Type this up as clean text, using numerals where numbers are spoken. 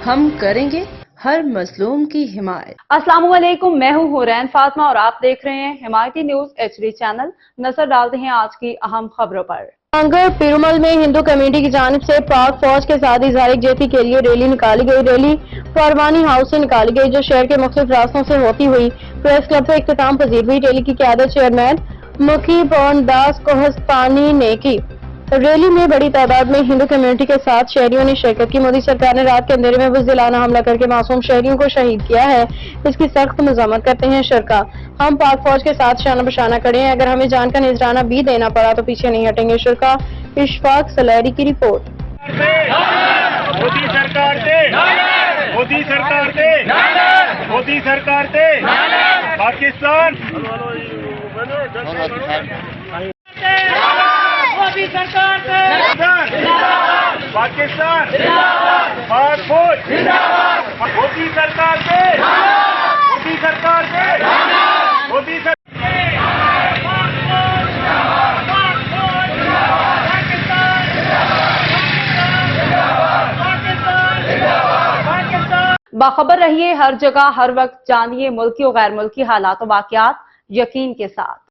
हम करेंगे हर मजलूम की हिमायत। अस्सलाम वालेकुम, मैं हूँ हुरैन फातिमा और आप देख रहे हैं हिमायती न्यूज HD चैनल। नजर डालते हैं आज की अहम खबरों पर। कांगड़ पिरुमल में हिंदू कमेटी की जानिब से पाक फौज के साथ इज़हार यकजहती के लिए रैली निकाली गई। रैली फरवानी हाउस से निकाली गई, जो शहर के मुख्तलिफ रास्तों से होती हुई प्रेस क्लब से इख्तिताम पजीर हुई। रैली की क़यादत चेयरमैन मुखी पवन दास कोहस्तानी ने की। रैली में बड़ी तादाद में हिंदू कम्युनिटी के साथ शहरियों ने शिरकत की। मोदी सरकार ने रात के अंधेरे में बुज़दिलाना हमला करके मासूम शहरियों को शहीद किया है, इसकी सख्त मज़म्मत करते हैं शरका। हम पाक फौज के साथ शाना बशाना खड़े हैं, अगर हमें जान का नजराना भी देना पड़ा तो पीछे नहीं हटेंगे। शरका इशफाक सलैरी की रिपोर्ट। मोदी सरकार से, मोदी सरकार से, मोदी सरकार से, पाकिस्तान मोदी सरकार से, पाकिस्तान पाक फौज, मोदी सरकार से, मोदी सरकार से, मोदी सरकार बाखबर रहिए हर जगह हर वक्त, जानिए मुल्की और गैर मुल्की हालात और वाकयात यकीन के साथ।